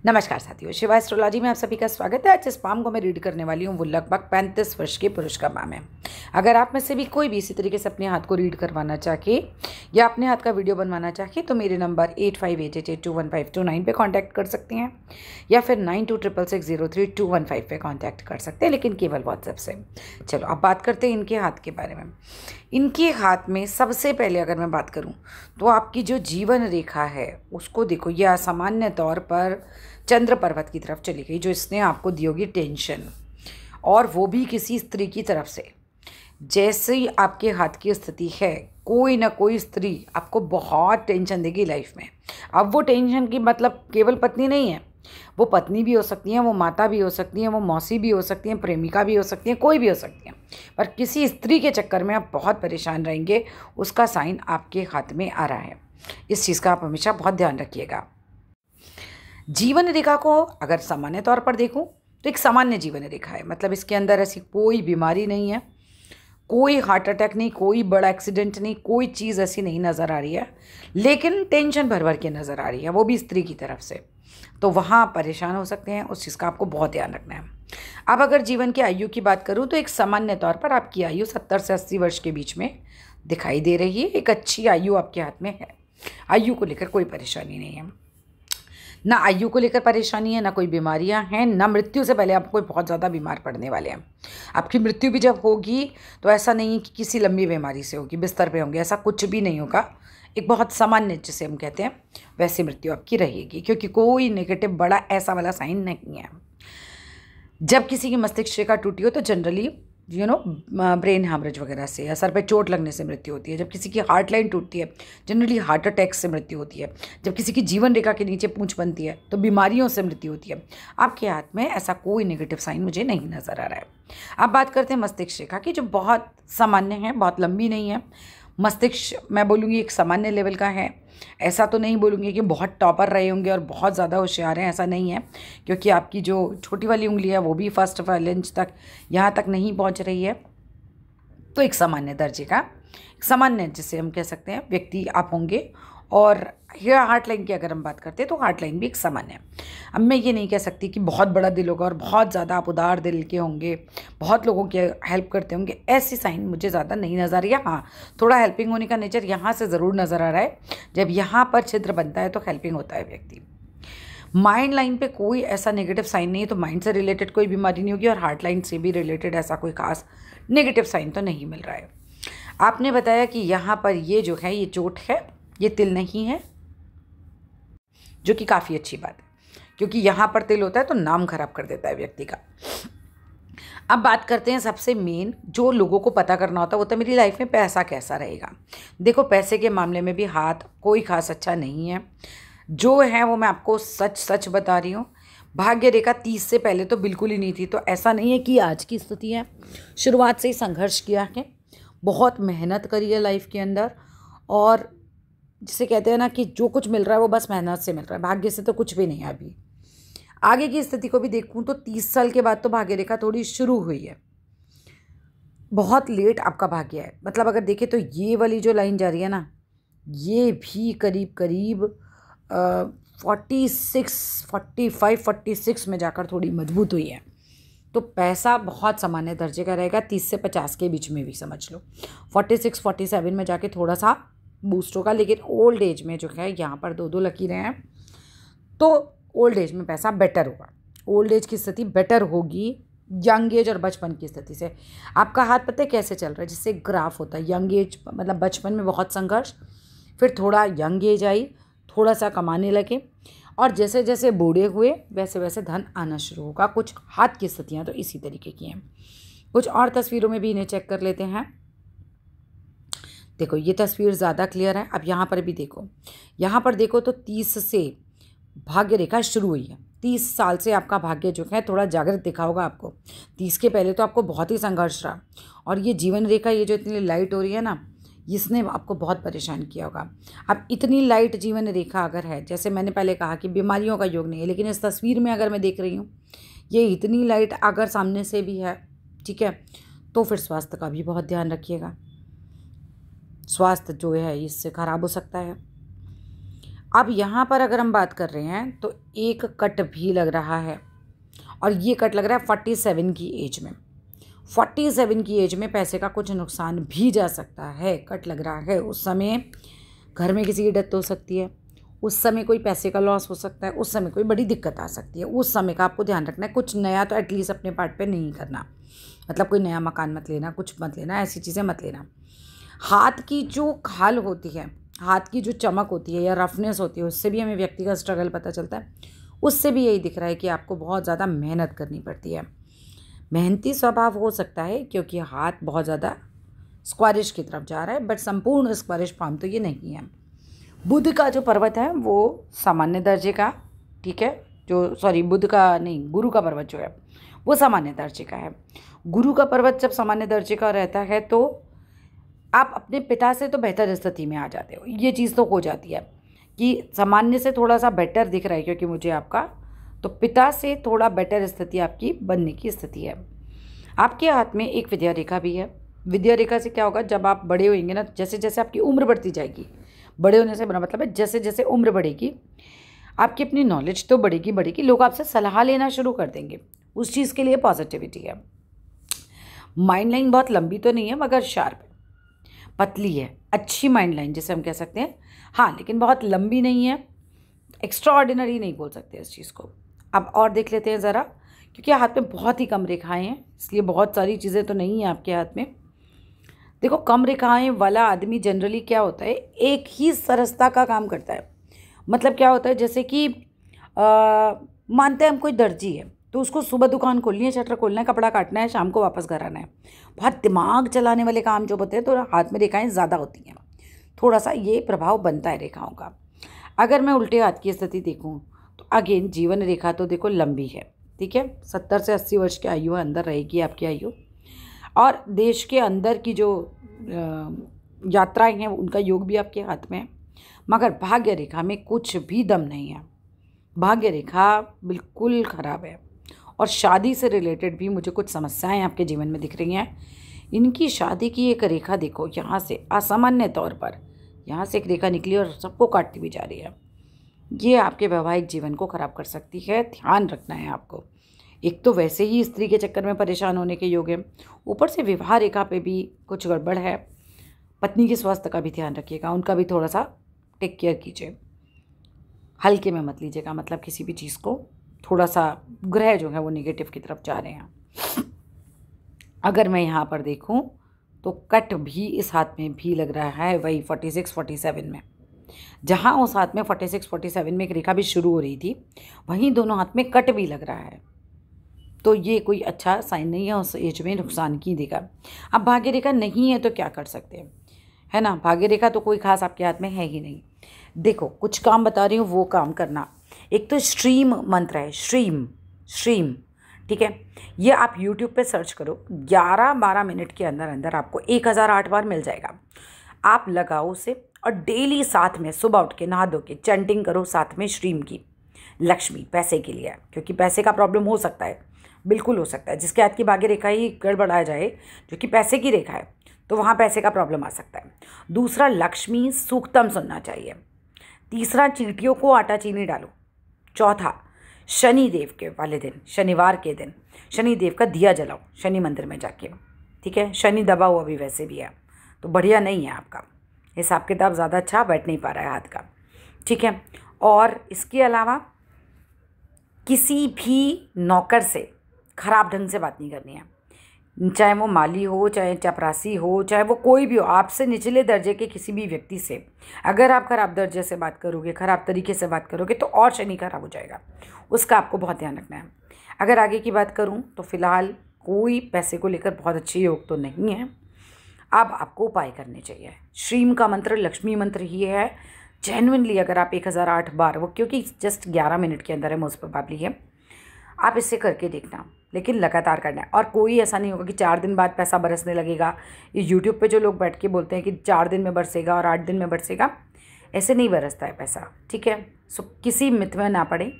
नमस्कार साथियों, शिवा एस्ट्रोलॉजी में आप सभी का स्वागत है। आज जिस पाम को मैं रीड करने वाली हूँ वो लगभग 35 वर्ष के पुरुष का पाम है। अगर आप में से भी कोई भी इसी तरीके से अपने हाथ को रीड करवाना चाहे या अपने हाथ का वीडियो बनवाना चाहे तो मेरे नंबर 8588815219 पे कांटेक्ट कर सकते हैं या फिर 9266603215 पे कांटेक्ट कर सकते हैं, लेकिन केवल व्हाट्सएप से। चलो अब बात करते हैं इनके हाथ के बारे में। इनके हाथ में सबसे पहले अगर मैं बात करूं तो आपकी जो जीवन रेखा है उसको देखो, यह असामान्य तौर पर चंद्र पर्वत की तरफ चली गई, जो इसने आपको दी होगी टेंशन, और वो भी किसी स्त्री की तरफ से। जैसे ही आपके हाथ की स्थिति है, कोई ना कोई स्त्री आपको बहुत टेंशन देगी लाइफ में। अब वो टेंशन की मतलब केवल पत्नी नहीं है, वो पत्नी भी हो सकती हैं, वो माता भी हो सकती हैं, वो मौसी भी हो सकती हैं, प्रेमिका भी हो सकती हैं, कोई भी हो सकती हैं, पर किसी स्त्री के चक्कर में आप बहुत परेशान रहेंगे। उसका साइन आपके हाथ में आ रहा है। इस चीज़ का आप हमेशा बहुत ध्यान रखिएगा। जीवन रेखा को अगर सामान्य तौर पर देखूं तो एक सामान्य जीवन रेखा है, मतलब इसके अंदर ऐसी कोई बीमारी नहीं है, कोई हार्ट अटैक नहीं, कोई बड़ा एक्सीडेंट नहीं, कोई चीज़ ऐसी नहीं नज़र आ रही है, लेकिन टेंशन भर भर के नज़र आ रही है, वो भी स्त्री की तरफ से। तो वहाँ आप परेशान हो सकते हैं, उस चीज़ का आपको बहुत ध्यान रखना है। अब अगर जीवन की आयु की बात करूँ तो एक सामान्य तौर पर आपकी आयु 70 से 80 वर्ष के बीच में दिखाई दे रही है। एक अच्छी आयु आपके हाथ में है। आयु को लेकर कोई परेशानी नहीं है, ना आयु को लेकर परेशानी है, ना कोई बीमारियां हैं, ना मृत्यु से पहले आप कोई बहुत ज़्यादा बीमार पड़ने वाले हैं। आपकी मृत्यु भी जब होगी तो ऐसा नहीं है कि किसी लंबी बीमारी से होगी, बिस्तर पे होंगे, ऐसा कुछ भी नहीं होगा। एक बहुत सामान्य जिसे हम कहते हैं वैसी मृत्यु आपकी रहेगी, क्योंकि कोई नेगेटिव बड़ा ऐसा वाला साइन नहीं है। जब किसी की मस्तिष्क रेखा टूटी हो तो जनरली ब्रेन हैमरेज वगैरह से या सर पे चोट लगने से मृत्यु होती है। जब किसी की हार्ट लाइन टूटती है जनरली हार्ट अटैक से मृत्यु होती है। जब किसी की जीवन रेखा के नीचे पूंछ बनती है तो बीमारियों से मृत्यु होती है। आपके हाथ में ऐसा कोई नेगेटिव साइन मुझे नहीं नज़र आ रहा है। अब बात करते हैं मस्तिष्क रेखा की, जो बहुत सामान्य है, बहुत लंबी नहीं है। मस्तिष्क मैं बोलूँगी एक सामान्य लेवल का है। ऐसा तो नहीं बोलूँगी कि बहुत टॉपर रहे होंगे और बहुत ज़्यादा होशियार हैं, ऐसा नहीं है, क्योंकि आपकी जो छोटी वाली उंगली है वो भी फर्स्ट इंच तक यहाँ तक नहीं पहुँच रही है। तो एक सामान्य दर्जे का, सामान्य जिसे हम कह सकते हैं व्यक्ति आप होंगे। और हेयर हार्ट लाइन की अगर हम बात करते हैं तो हार्ट लाइन भी एक सामान्य है। अब मैं ये नहीं कह सकती कि बहुत बड़ा दिल होगा और बहुत ज़्यादा आप उदार दिल के होंगे, बहुत लोगों की हेल्प करते होंगे, ऐसी साइन मुझे ज़्यादा नहीं नज़र आ रही है। हाँ, थोड़ा हेल्पिंग होने का नेचर यहाँ से ज़रूर नज़र आ रहा है। जब यहाँ पर छिद्र बनता है तो हेल्पिंग होता है व्यक्ति। माइंड लाइन पे कोई ऐसा नेगेटिव साइन नहीं है, तो माइंड से रिलेटेड कोई बीमारी नहीं होगी, और हार्ट लाइन से भी रिलेटेड ऐसा कोई खास नेगेटिव साइन तो नहीं मिल रहा है। आपने बताया कि यहाँ पर ये जो है ये चोट है, ये तिल नहीं है, जो कि काफ़ी अच्छी बात है, क्योंकि यहाँ पर तिल होता है तो नाम खराब कर देता है व्यक्ति का। अब बात करते हैं सबसे मेन जो लोगों को पता करना होता है, वो तो मेरी लाइफ में पैसा कैसा रहेगा। देखो, पैसे के मामले में भी हाथ कोई खास अच्छा नहीं है। जो है वो मैं आपको सच सच बता रही हूँ। भाग्य रेखा 30 से पहले तो बिल्कुल ही नहीं थी, तो ऐसा नहीं है कि आज की स्थिति है। शुरुआत से ही संघर्ष किया है, बहुत मेहनत करी है लाइफ के अंदर, और जिसे कहते हैं ना कि जो कुछ मिल रहा है वो बस मेहनत से मिल रहा है, भाग्य से तो कुछ भी नहीं है। अभी आगे की स्थिति को भी देखूं तो 30 साल के बाद तो भाग्य रेखा थोड़ी शुरू हुई है। बहुत लेट आपका भाग्य है, मतलब अगर देखें तो ये वाली जो लाइन जा रही है ना, ये भी करीब करीब 46 में जाकर थोड़ी मजबूत हुई है। तो पैसा बहुत सामान्य दर्जे का रहेगा, 30 से 50 के बीच में भी समझ लो। 46-47 में जाके थोड़ा सा बूस्ट होगा, लेकिन ओल्ड एज में जो है यहाँ पर 2-2 लकीरें हैं, तो ओल्ड एज में पैसा बेटर होगा। ओल्ड एज की स्थिति बेटर होगी यंग एज और बचपन की स्थिति से। आपका हाथ पता है कैसे चल रहा है, जिससे ग्राफ होता है। यंग एज मतलब बचपन में बहुत संघर्ष, फिर थोड़ा यंग एज आई, थोड़ा सा कमाने लगे, और जैसे जैसे बूढ़े हुए वैसे वैसे धन आना शुरू होगा। कुछ हाथ की स्थितियाँ तो इसी तरीके की हैं। कुछ और तस्वीरों में भी इन्हें चेक कर लेते हैं। देखो, ये तस्वीर ज़्यादा क्लियर है। अब यहाँ पर भी देखो, यहाँ पर देखो तो 30 से भाग्य रेखा शुरू हुई है। 30 साल से आपका भाग्य जो है थोड़ा जागृत दिखा होगा आपको। 30 के पहले तो आपको बहुत ही संघर्ष रहा, और ये जीवन रेखा ये जो इतनी लाइट हो रही है ना, इसने आपको बहुत परेशान किया होगा। अब इतनी लाइट जीवन रेखा अगर है, जैसे मैंने पहले कहा कि बीमारियों का योग नहीं है, लेकिन इस तस्वीर में अगर मैं देख रही हूँ ये इतनी लाइट अगर सामने से भी है, ठीक है, तो फिर स्वास्थ्य का भी बहुत ध्यान रखिएगा। स्वास्थ्य जो है इससे ख़राब हो सकता है। अब यहाँ पर अगर हम बात कर रहे हैं तो एक कट भी लग रहा है, और ये कट लग रहा है 47 की एज में। 47 की एज में पैसे का कुछ नुकसान भी जा सकता है, कट लग रहा है। उस समय घर में किसी की डेथ हो सकती है, उस समय कोई पैसे का लॉस हो सकता है, उस समय कोई बड़ी दिक्कत आ सकती है। उस समय का आपको ध्यान रखना है। कुछ नया तो एटलीस्ट अपने पार्ट पे नहीं करना, मतलब कोई नया मकान मत लेना, कुछ मत लेना, ऐसी चीज़ें मत लेना। हाथ की जो खाल होती है, हाथ की जो चमक होती है या रफनेस होती है, उससे भी हमें व्यक्ति का स्ट्रगल पता चलता है। उससे भी यही दिख रहा है कि आपको बहुत ज़्यादा मेहनत करनी पड़ती है। मेहनती स्वभाव हो सकता है क्योंकि हाथ बहुत ज़्यादा स्क्वारिश की तरफ जा रहा है, बट संपूर्ण स्क्वारिश पाम तो ये नहीं है। बुध का जो पर्वत है वो सामान्य दर्जे का, ठीक है, बुध का नहीं, गुरु का पर्वत जो है वो सामान्य दर्जे का है। गुरु का पर्वत जब सामान्य दर्जे का रहता है तो आप अपने पिता से तो बेहतर स्थिति में आ जाते हो। ये चीज़ तो हो जाती है कि सामान्य से थोड़ा सा बेटर दिख रहा है क्योंकि मुझे आपका, तो पिता से थोड़ा बेटर स्थिति आपकी बनने की स्थिति है। आपके हाथ में एक विद्या रेखा भी है। विद्या रेखा से क्या होगा, जब आप बड़े होंगे ना, जैसे जैसे आपकी उम्र बढ़ती जाएगी, बड़े होने से बड़ा मतलब है जैसे जैसे उम्र बढ़ेगी आपकी अपनी नॉलेज तो बढ़ेगी, लोग आपसे सलाह लेना शुरू कर देंगे। उस चीज़ के लिए पॉजिटिविटी है। माइंड लाइन बहुत लंबी तो नहीं है मगर शार्प है, पतली है, अच्छी माइंड लाइन जिसे हम कह सकते हैं। हाँ, लेकिन बहुत लंबी नहीं है, एक्स्ट्रा ऑर्डिनरी नहीं बोल सकते इस चीज़ को। अब और देख लेते हैं ज़रा, क्योंकि हाथ में बहुत ही कम रेखाएं हैं इसलिए बहुत सारी चीज़ें तो नहीं हैं आपके हाथ में। देखो, कम रेखाएं वाला आदमी जनरली क्या होता है, एक ही सरसता का काम करता है। मतलब क्या होता है, जैसे कि मानते हैं हम कोई दर्जी है तो उसको सुबह दुकान खोलनी है, शटर खोलना है, कपड़ा काटना है, शाम को वापस घर आना है। बहुत दिमाग चलाने वाले काम जो होते हैं तो हाथ में रेखाएं ज़्यादा होती हैं, थोड़ा सा ये प्रभाव बनता है रेखाओं का। अगर मैं उल्टे हाथ की स्थिति देखूं तो अगेन जीवन रेखा तो देखो लंबी है, ठीक है, 70 से 80 वर्ष की आयु अंदर रहेगी आपकी आयु। और देश के अंदर की जो यात्राएं हैं उनका योग भी आपके हाथ में है, मगर भाग्य रेखा में कुछ भी दम नहीं है। भाग्य रेखा बिल्कुल ख़राब है। और शादी से रिलेटेड भी मुझे कुछ समस्याएं आपके जीवन में दिख रही हैं। इनकी शादी की एक रेखा देखो, यहाँ से असामान्य तौर पर यहाँ से एक रेखा निकली और सबको काटती भी जा रही है। ये आपके वैवाहिक जीवन को ख़राब कर सकती है, ध्यान रखना है आपको। एक तो वैसे ही स्त्री के चक्कर में परेशान होने के योग है, ऊपर से विवाह रेखा पे भी कुछ गड़बड़ है। पत्नी के स्वास्थ्य का भी ध्यान रखिएगा, उनका भी थोड़ा सा टेक केयर कीजिए, हल्के में मत लीजिएगा। मतलब किसी भी चीज़ को थोड़ा सा, ग्रह जो है वो नेगेटिव की तरफ जा रहे हैं। अगर मैं यहाँ पर देखूँ तो कट भी इस हाथ में भी लग रहा है, वही 46-47 में। जहाँ उस हाथ में 46-47 में एक रेखा भी शुरू हो रही थी, वहीं दोनों हाथ में कट भी लग रहा है। तो ये कोई अच्छा साइन नहीं है, उस एज में नुकसान की देगा। अब भाग्य रेखा नहीं है तो क्या कर सकते हैं, है ना। भाग्य रेखा तो कोई खास आपके हाथ में है ही नहीं। देखो, कुछ काम बता रही हूँ वो काम करना। एक तो स्ट्रीम मंत्र है, स्ट्रीम, ठीक है। ये आप YouTube पे सर्च करो, 11-12 मिनट के अंदर अंदर आपको 1008 बार मिल जाएगा। आप लगाओ उसे और डेली साथ में सुबह उठ के नहा धो के चैंटिंग करो साथ में स्ट्रीम की। लक्ष्मी, पैसे के लिए, क्योंकि पैसे का प्रॉब्लम हो सकता है, बिल्कुल हो सकता है। जिसके हाथ की भाग्य रेखा ही गड़बड़ाया जाए जो कि पैसे की रेखा है, तो वहाँ पैसे का प्रॉब्लम आ सकता है। दूसरा, लक्ष्मी सूक्तम सुनना चाहिए। तीसरा, चींटियों को आटा चीनी डालो। चौथा, शनि देव के वाले दिन, शनिवार के दिन शनि देव का दिया जलाओ शनि मंदिर में जाके, ठीक है। शनि दबा हुआ भी वैसे भी है तो बढ़िया नहीं है आपका हिसाब किताब, ज़्यादा अच्छा बैठ नहीं पा रहा है हाथ का, ठीक है। और इसके अलावा किसी भी नौकर से ख़राब ढंग से बात नहीं करनी है, चाहे वो माली हो, चाहे चपरासी हो, चाहे वो कोई भी हो। आपसे निचले दर्जे के किसी भी व्यक्ति से अगर आप ख़राब दर्जे से बात करोगे, ख़राब तरीके से बात करोगे तो और शनि खराब हो जाएगा, उसका आपको बहुत ध्यान रखना है। अगर आगे की बात करूं तो फ़िलहाल कोई पैसे को लेकर बहुत अच्छे योग तो नहीं है। अब आपको उपाय करने चाहिए। श्रीम का मंत्र लक्ष्मी मंत्र ही है। जेन्युइनली अगर आप 1008 बार, वो क्योंकि जस्ट 11 मिनट के अंदर है, मोस्ट प्रोबेबली है, आप इससे करके देखना, लेकिन लगातार करना है। और कोई ऐसा नहीं होगा कि 4 दिन बाद पैसा बरसने लगेगा। ये यूट्यूब पे जो लोग बैठ के बोलते हैं कि 4 दिन में बरसेगा और 8 दिन में बरसेगा, ऐसे नहीं बरसता है पैसा, ठीक है। सो किसी मिथ में ना पड़े,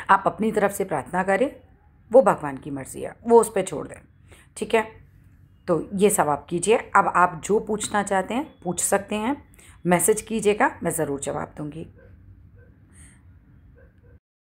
आप अपनी तरफ से प्रार्थना करें, वो भगवान की मर्ज़ी है, वो उस पर छोड़ दें, ठीक है। तो ये सब आप कीजिए। अब आप जो पूछना चाहते हैं पूछ सकते हैं। मैसेज कीजिएगा, मैं ज़रूर जवाब दूँगी।